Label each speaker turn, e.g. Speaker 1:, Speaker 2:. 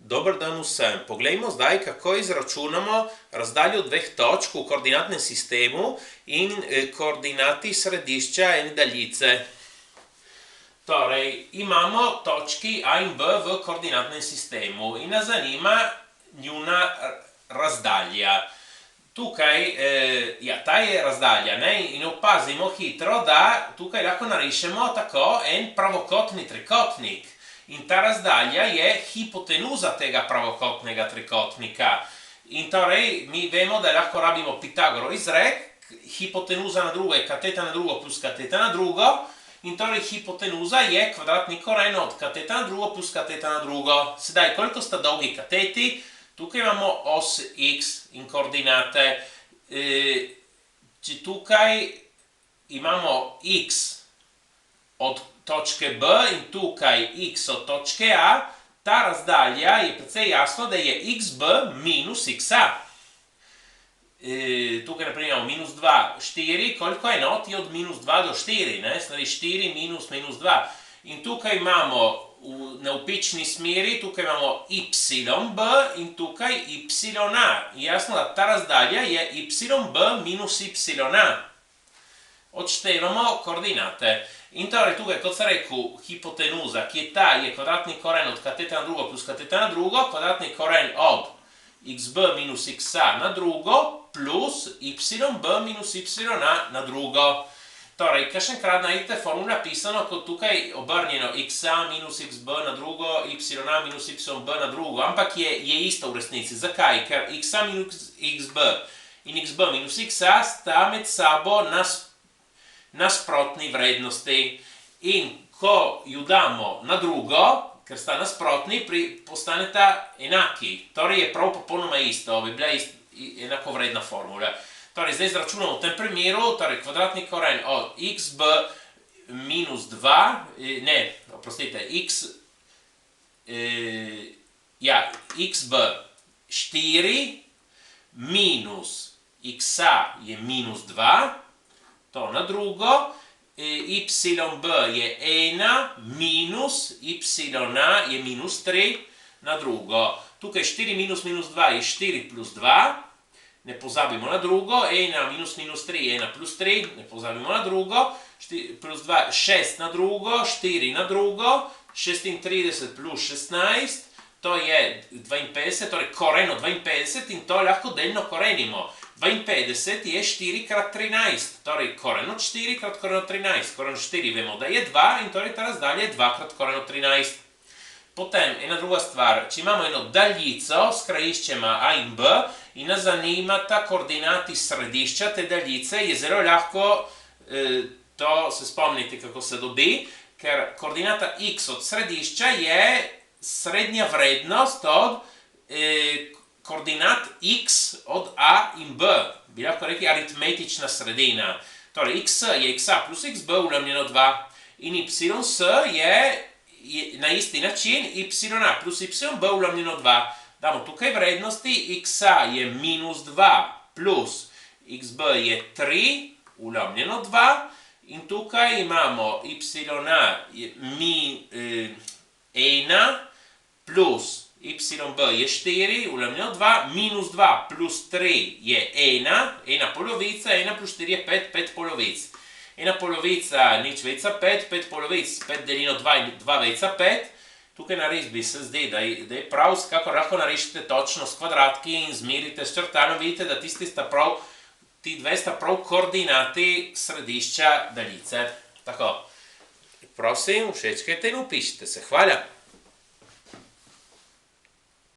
Speaker 1: Dober dan vsem. Poglejmo zdaj, kako izračunamo razdaljo dveh točk v koordinatnem sistemu in koordinati središča ene daljice. Torej, imamo točki A in B v koordinatnem sistemu in nas zanima njuna razdalja. Tukaj, ta je razdalja, ne? In opazimo hitro, da tukaj lahko narišemo tako en pravokotni trikotnik. In ta razdalja je hipotenuza tega pravokotnega trikotnika. In torej, mi vemo, da lahko rabimo Pitagorov izrek, hipotenuza na drugo je kateta na drugo plus kateta na drugo, in torej hipotenuza je kvadratni koren od kateta na drugo plus kateta na drugo. Sedaj, koliko sta dolgi kateti? Tukaj imamo os x in koordinate. Če tukaj imamo x od točke B in tukaj x od točke A, ta razdalja je precej jasno, da je xb minus xa. Tukaj naprimer imamo minus 2, 4, koliko enot je od minus 2 do 4, ne? Stvari 4 minus minus 2. In tukaj imamo na vpični smeri, tukaj imamo yb in tukaj ya. Jasno, da ta razdalja je yb minus ya. Odštevamo koordinate. In torej tukaj, kot sem rekel, hipotenuza, ki je ta, je kvadratni koren od kateta na drugo plus kateta na drugo, kvadratni koren od xb minus xa na drugo plus yb minus ya na drugo. Torej, kakšenkrat najdete formulo napisano kot tukaj obrnjeno xa minus xb na drugo, ya minus yb na drugo, ampak je isto v resnici. Zakaj? Ker xa minus xb in xb minus xa sta med sabo nasprotni vrednosti. In ko ju damo na drugo, ker sta nasprotni, postaneta enaki. Torej je prav popolnoma isto, bi bila enakovredna formula. Torej, zdaj izračunamo v tem primeru, torej kvadratni koren od xb minus 2, xb 4 minus xa je minus 2, to na drugo, yb je 1 minus ya je minus 3 na drugo. Tukaj 4 minus minus 2 je 4 plus 2, ne pozabimo na drugo, 1 minus minus 3 je 1 plus 3, ne pozabimo na drugo, plus 2, 6 na drugo, 4 na drugo, 36 plus 16, to je 52, torej koren od 52 in to lahko delno korenimo. 52 je 4 krat 13, torej koren od 4 krat koren od 13. Koren od 4 vemo, da je 2 in torej ta razdalja je 2 krat koren od 13. Potem, ena druga stvar, če imamo eno daljico s krajiščema A in B in nas zanimata koordinati središča te daljice, je zelo lahko, to se spomnite, kako se dobi, ker koordinata x od središča je srednja vrednost od koordinat x od A in B. Bi lahko rekli aritmetična sredina. Torej, x je xa plus xb ulemljeno 2 in ys je na isti način ya plus yb ulemljeno 2. Damo tukaj vrednosti, xa je minus 2 plus xb je 3 ulemljeno 2 in tukaj imamo ya je 1 plus yb je 4 ulemljeno 2, minus 2 plus 3 je 1 polovica, 1 plus 4 je 5, 5 polovic. 1 polovica, nič veca 5, 5 polovic, 5 delino 2 in 2 veca 5. Tukaj na risbi se zdi, da je prav, kako lahko narišete točno s kvadratki in zmerite s črtalom, vidite, da ti dve sta prav koordinati središča daljice. Tako, prosim, všečkajte in upišite se. Hvala!